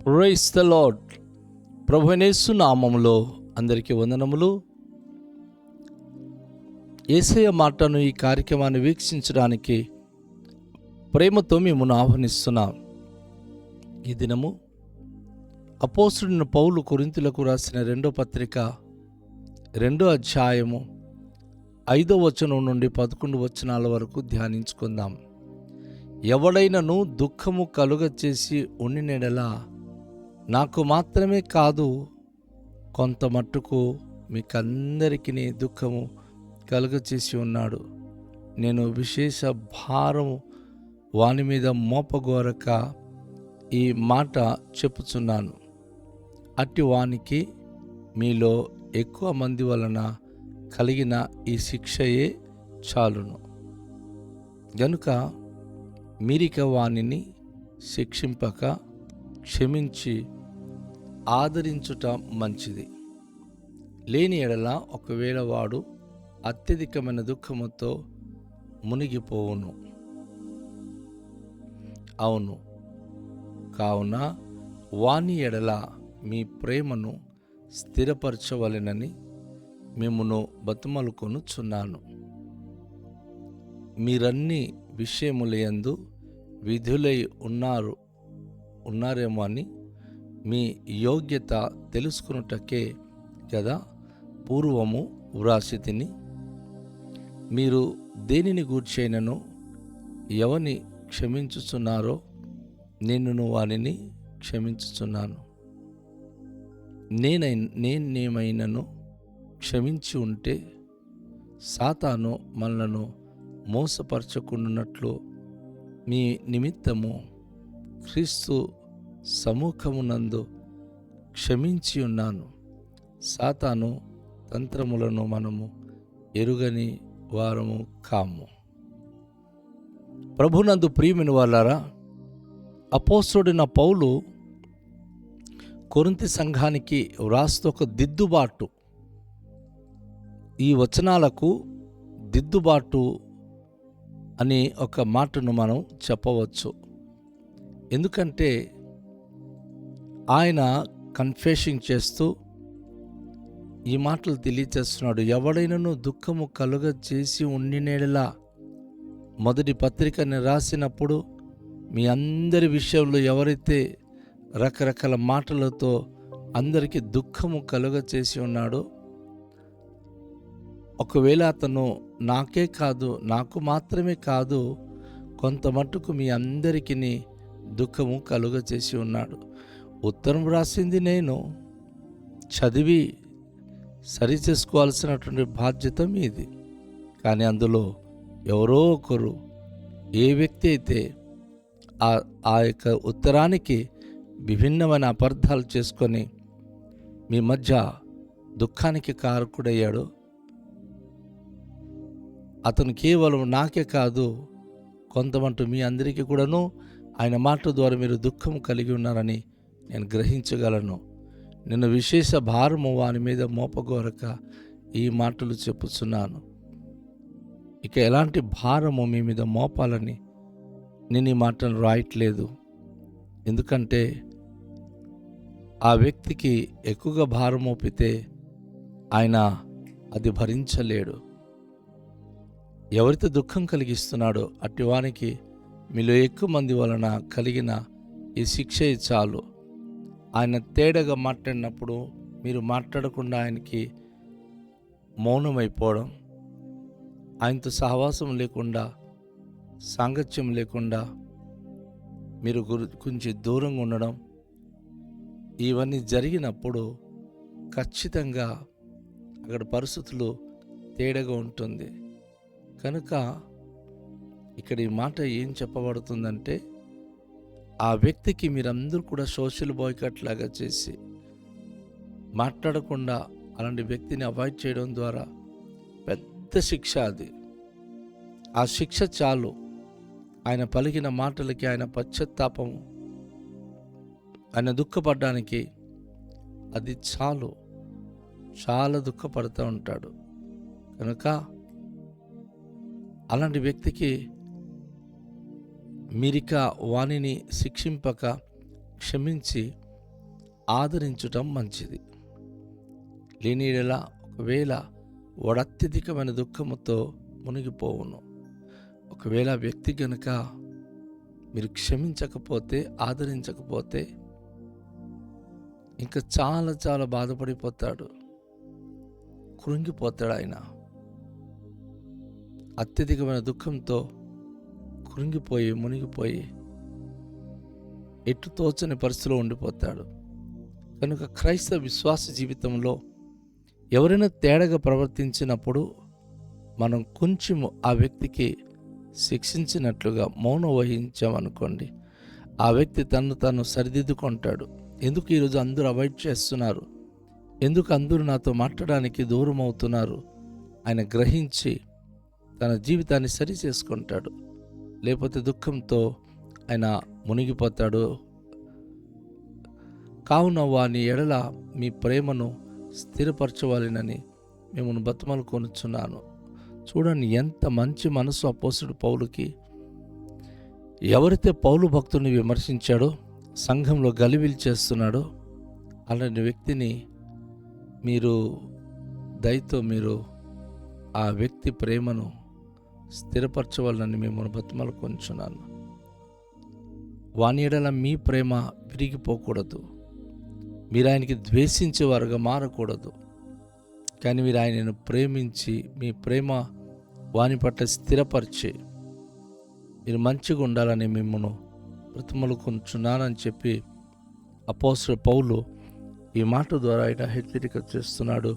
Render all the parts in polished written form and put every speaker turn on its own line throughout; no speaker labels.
Praise the lord. ప్రభువైన యేసు నామములో అందరికీ వందనములు. యేసయ్య మాటను ఈ కార్యక్రమాన్ని వీక్షించడానికి ప్రేమతో మిమ్మల్ని ఆహ్వానిస్తున్నాం. ఈ దినము అపోస్తలుడైన పౌలు కొరింథీయులకు రాసిన 2వ పత్రిక 2వ అధ్యాయము 5వ వచనం నుండి 11 వచనాల వరకు ధ్యానించుకుందాం. ఎవడైనను దుఃఖము కలుగచేసి ఉండినెడలా నాకు మాత్రమే కాదు, కొంత మట్టుకు మీకందరికీ దుఃఖము కలుగచేసి ఉన్నాడు. నేను విశేష భారము వాని మీద మోపగోరక ఈ మాట చెప్పుచున్నాను. అట్టి వానికి మీలో ఎక్కువ మంది వలన కలిగిన ఈ శిక్షయే చాలును. గనుక మీరిక వానిని శిక్షింపక క్షమించి ఆదరించుట మంచిది. లేని ఎడల ఒకవేళ వాడు అత్యధికమైన దుఃఖముతో మునిగిపోవును. అవును, కావున వాని ఎడల మీ ప్రేమను స్థిరపరచవలెనని మిమ్మును బతిమలుకొనుచున్నాను. మీరన్ని విషయములయందు విధులై ఉన్నారేమో అని మీ యోగ్యత తెలుసుకున్నటకే కదా పూర్వము వ్రాసితిని. మీరు దేనిని గూర్చైనను ఎవని క్షమించుచున్నారో నేను వానిని క్షమించుచున్నాను. నేనేమైనను క్షమించి ఉంటే సాతాను మనలను మోసపరచకుండానట్లు మీ నిమిత్తము క్రీస్తు సముఖమునందు క్షమించి ఉన్నాను. సాతాను తంత్రములను మనము ఎరుగని వారము కాము. ప్రభునందు ప్రియమైన వాళ్ళారా, అపోస్తలుడైన పౌలు కొరింథీ సంఘానికి వ్రాస్తూ ఒక దిద్దుబాటు, ఈ వచనాలకు దిద్దుబాటు అని ఒక మాటను మనం చెప్పవచ్చు. ఎందుకంటే ఆయన కన్ఫెషన్ చేస్తూ ఈ మాటలు తెలియచేస్తున్నాడు. ఎవడైనను దుఃఖము కలుగచేసి ఉండినేలా, మొదటి పత్రికని రాసినప్పుడు మీ అందరి విషయంలో ఎవరైతే రకరకాల మాటలతో అందరికీ దుఃఖము కలుగచేసి ఉన్నాడో, ఒకవేళ అతను నాకే కాదు, నాకు మాత్రమే కాదు, కొంత మట్టుకు మీ అందరికీ దుఃఖము కలుగచేసి ఉన్నాడు. ఉత్తరం రాసింది నేను, చదివి సరి చేసుకోవాల్సినటువంటి బాధ్యత మీది. కానీ అందులో ఎవరో ఒకరు, ఏ వ్యక్తి అయితే ఆ యొక్క ఉత్తరానికి విభిన్నమైన అపార్థాలు చేసుకొని మీ మధ్య దుఃఖానికి కారకుడయ్యాడు, అతను కేవలం నాకే కాదు, కొంతమంది మీ అందరికీ కూడాను ఆయన మాట ద్వారా మీరు దుఃఖం కలిగి ఉన్నారని నేను గ్రహించగలను. నిన్ను విశేష భారము వాని మీద మోపగోరక ఈ మాటలు చెప్పుచున్నాను. ఇక ఎలాంటి భారము మీ మీద మోపాలని నేను ఈ మాటలు రాయట్లేదు. ఎందుకంటే ఆ వ్యక్తికి ఎక్కువగా భారం మోపితే ఆయన అది భరించలేడు. ఎవరితో దుఃఖం కలిగిస్తున్నాడో అట్టి వానికి మీలో ఎక్కువ మంది వలన కలిగిన ఈ శిక్ష చాలు. ఆయన తేడాగా మాట్లాడినప్పుడు మీరు మాట్లాడకుండా ఆయనకి మౌనమైపోవడం, ఆయనతో సహవాసం లేకుండా, సాంగత్యం లేకుండా మీరు కొంచెం దూరంగా ఉండడం, ఇవన్నీ జరిగినప్పుడు ఖచ్చితంగా అక్కడ పరిస్థితులు తేడాగా ఉంటుంది. కనుక ఇక్కడ ఈ మాట ఏం చెప్పబడుతుందంటే, ఆ వ్యక్తికి మీరందరూ కూడా సోషల్ బాయ్కాట్ లాగా చేసి మాట్లాడకుండా అలాంటి వ్యక్తిని అవాయిడ్ చేయడం ద్వారా పెద్ద శిక్ష అది. ఆ శిక్ష చాలు. ఆయన పలికిన మాటలకి ఆయన పశ్చాత్తాపము, ఆయన దుఃఖపడడానికి అది చాలు. చాలా దుఃఖపడుతూ ఉంటాడు. కనుక అలాంటి వ్యక్తికి మీరిక వానిని శిక్షింపక క్షమించి ఆదరించటం మంచిది. లేని యెడల ఒకవేళ వాడు అత్యధికమైన దుఃఖముతో మునిగిపోవును. ఒకవేళ ఆ వ్యక్తి గనుక మీరు క్షమించకపోతే, ఆదరించకపోతే ఇంకా చాలా చాలా బాధపడిపోతాడు, కృంగిపోతాడు. ఆయన అత్యధికమైన దుఃఖంతో కృంగిపోయి మునిగిపోయి ఎటు తోచని పరిస్థితిలో ఉండిపోతాడు. కనుక క్రైస్తవ విశ్వాస జీవితంలో ఎవరైనా తేడాగా ప్రవర్తించినప్పుడు మనం కొంచెము ఆ వ్యక్తికి శిక్షించినట్లుగా మౌనం వహించామనుకోండి, ఆ వ్యక్తి తను తాను సరిదిద్దుకుంటాడు. ఎందుకు ఈరోజు అందరూ అవాయిడ్ చేస్తున్నారు, ఎందుకు అందరూ నాతో మాట్లాడడానికి దూరం అవుతున్నారు, ఆయన గ్రహించి తన జీవితాన్ని సరి చేసుకుంటాడు. లేకపోతే దుఃఖంతో ఆయన మునిగిపోతాడు. కావున వాని ఎడల మీ ప్రేమను స్థిరపరచవాలని మిమ్మల్ని బతిమాలు కొనుచున్నాను. చూడండి ఎంత మంచి మనసు అపోస్తుడు పౌలుకి. ఎవరైతే పౌలు భక్తుని విమర్శించాడో, సంఘంలో గలిబిలి చేస్తున్నాడో, అలాంటి వ్యక్తిని మీరు దయతో మీరు ఆ వ్యక్తి ప్రేమను స్థిరపరచవాలని మిమ్మల్ని బతిమాలు కొనుచున్నాను. వాని ఎడల మీ ప్రేమ విరిగిపోకూడదు. మీరు ఆయనకి ద్వేషించేవారుగా మారకూడదు. కానీ మీరు ఆయనను ప్రేమించి మీ ప్రేమ వాని పట్ల స్థిరపరిచి మీరు మంచిగా ఉండాలని మిమ్మల్ని బ్రతిమలుకొనుచున్నానని చెప్పి అపోస్తలుడు పౌలు ఈ మాట ద్వారా ఆయన హెచ్చరిక చేస్తున్నాడు.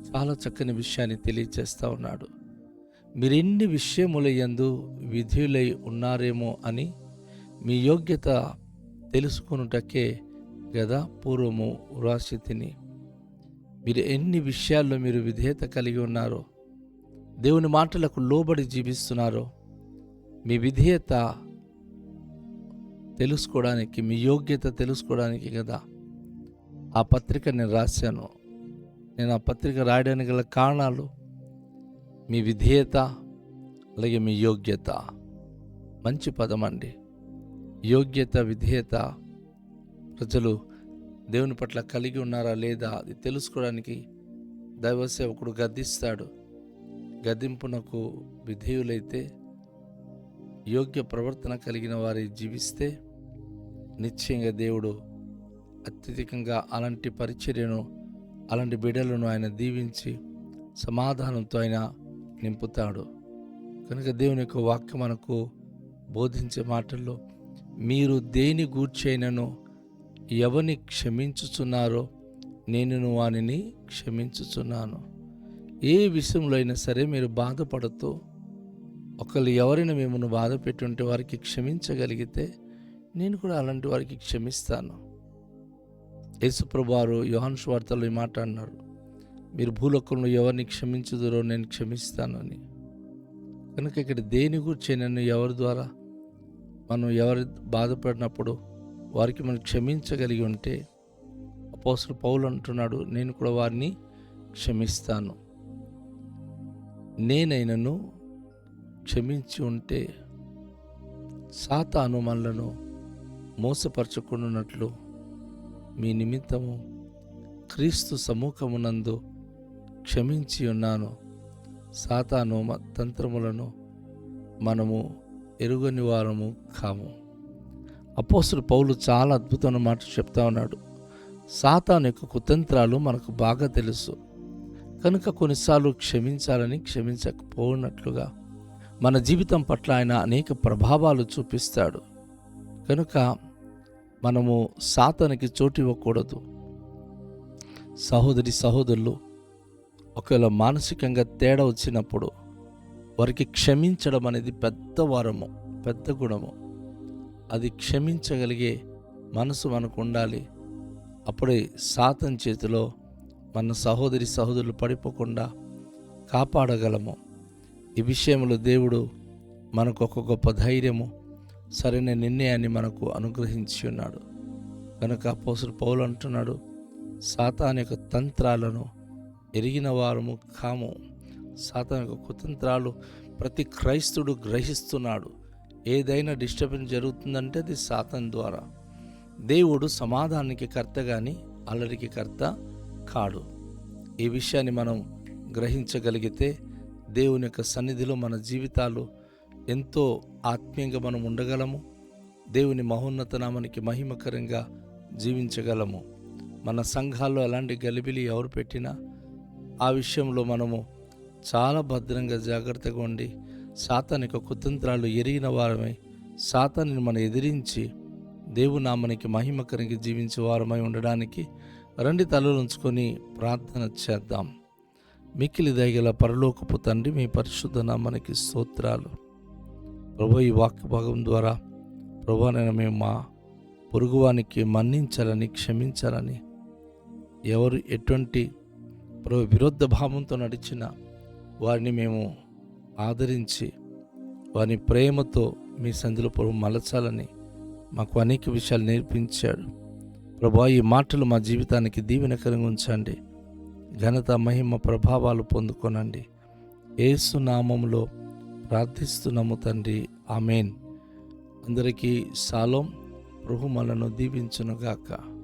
చాలా చక్కని విషయాన్ని తెలియజేస్తూ ఉన్నాడు. మీరు ఎన్ని విషయముల యందు విధులై ఉన్నారేమో అని మీ యోగ్యత తెలుసుకొనుటకే కదా పూర్వము వ్రాసి తిని. మీరు ఎన్ని విషయాల్లో మీరు విధేయత కలిగి ఉన్నారో, దేవుని మాటలకు లోబడి జీవిస్తున్నారో, మీ విధేయత తెలుసుకోవడానికి, మీ యోగ్యత తెలుసుకోవడానికి కదా ఆ పత్రిక నేను రాశాను. నేను ఆ పత్రిక రాయడానికి గల కారణాలు మీ విధేయత, అలాగే మీ యోగ్యత. మంచి పదం అండి. యోగ్యత, విధేయత ప్రజలు దేవుని పట్ల కలిగి ఉన్నారా లేదా అది తెలుసుకోవడానికి దైవ సేవకుడు గద్దిస్తాడు. గద్దింపునకు విధేయులైతే, యోగ్య ప్రవర్తన కలిగిన వారి జీవిస్తే నిశ్చయంగా దేవుడు అత్యధికంగా అలాంటి పరిచర్యను, అలాంటి బిడ్డలను ఆయన దీవించి సమాధానంతో ఆయన నింపుతాడు. కనుక దేవుని యొక్క వాక్యం మనకు బోధించే మాటల్లో, మీరు దేని గూర్చైనను ఎవరిని క్షమించుచున్నారో నేను వానిని క్షమించుచున్నాను. ఏ విషయంలో అయినా సరే మీరు బాధపడుతూ ఒకళ్ళు ఎవరైనా మిమ్మల్ని బాధ పెట్టుంటే వారికి క్షమించగలిగితే నేను కూడా అలాంటి వారికి క్షమిస్తాను. యేసుప్రభు వారు యోహాను సువార్తలో ఈ మాట అన్నారు, మీరు భూలోకంలో ఎవరిని క్షమించుదురో నేను క్షమిస్తాను అని. కనుక ఇక్కడ దేని గురించి నన్ను ఎవరి ద్వారా మనం ఎవరు బాధపడినప్పుడు వారికి మనం క్షమించగలిగి ఉంటే, అపోస్తలుడు పౌలు అంటున్నాడు, నేను కూడా వారిని క్షమిస్తాను. నేనైనను క్షమించి ఉంటే సాతాను మనలను మోసపరచుకున్నట్లు మీ నిమిత్తము క్రీస్తు సముఖమునందు క్షమించి ఉన్నాను. సాతాను తంత్రములను మనము ఎరుగని వారము కాము. అపోస్తలుడు పౌలు చాలా అద్భుతమైన మాట చెప్తా ఉన్నాడు. సాతాను యొక్క కుతంత్రాలు మనకు బాగా తెలుసు. కనుక కొన్నిసార్లు క్షమించాలని క్షమించకపోయినట్లుగా మన జీవితం పట్ల ఆయన అనేక ప్రభావాలు చూపిస్తాడు. కనుక మనము సాతానుకి చోటు ఇవ్వకూడదు. సహోదరులు ఒకవేళ మానసికంగా తేడా వచ్చినప్పుడు వారికి క్షమించడం అనేది పెద్ద వరము, పెద్ద గుణము. అది క్షమించగలిగే మనసు మనకు ఉండాలి. అప్పుడే సాతాను చేతిలో మన సహోదరులు పడిపోకుండా కాపాడగలము. ఈ విషయంలో దేవుడు మనకు ఒక గొప్ప ధైర్యము, సరైన నిర్ణయాన్ని మనకు అనుగ్రహించి ఉన్నాడు. కనుక అపోస్తలుడు పౌలు అంటున్నాడు, సాతాను యొక్క తంత్రాలను ఎరిగిన వారము కాము. సాతాను యొక్క కుతంత్రాలు ప్రతి క్రైస్తుడు గ్రహిస్తున్నాడు. ఏదైనా డిస్టర్బెన్స్ జరుగుతుందంటే అది సాతాను ద్వారా. దేవుడు సమాధానానికి కర్త గాని అల్లరికి కర్త కాడు. ఈ విషయాన్ని మనం గ్రహించగలిగితే దేవుని యొక్క సన్నిధిలో మన జీవితాలు ఎంతో ఆత్మీయంగా మనం ఉండగలము. దేవుని మహోన్నత నామానికి మహిమకరంగా జీవించగలము. మన సంఘాల్లో ఎలాంటి గలిబిలి ఎవరు పెట్టినా ఆ విషయంలో మనము చాలా భద్రంగా జాగ్రత్తగా ఉండి సాతాను యొక్క కుతంత్రాలు ఎరిగిన వారమై సాతానుని మనం ఎదిరించి దేవుని నామానికి మహిమకరంగా జీవించే వారమై ఉండడానికి రండి తలలు ఉంచుకొని ప్రార్థన చేద్దాం. మిక్కిలి దయగల పరలోకపు తండ్రి, మీ పరిశుద్ధ నామానికి స్తోత్రాలు. ప్రభు, ఈ వాక్య భాగం ద్వారా ప్రభు నేను మేము మా పొరుగువానికి మన్నించాలని, క్షమించాలని, ఎవరు ఎటువంటి ప్రభు విరుద్ధ భావంతో నడిచిన వారిని మేము ఆదరించి వారిని ప్రేమతో మీ సంధిలో ప్రభు మలచాలని మాకు అనేక విషయాలు నేర్పించాడు. ప్రభు, ఈ మాటలు మా జీవితానికి దీవెనకరంగా ఉంచండి. ఘనత, మహిమ, ప్రభావాలు పొందుకొనండి. యేసు నామములో ప్రార్థిస్తున్నాము తండ్రి, ఆమేన్. అందరికీ షాలోమ్. ప్రభు మనను దీవించునుగాక.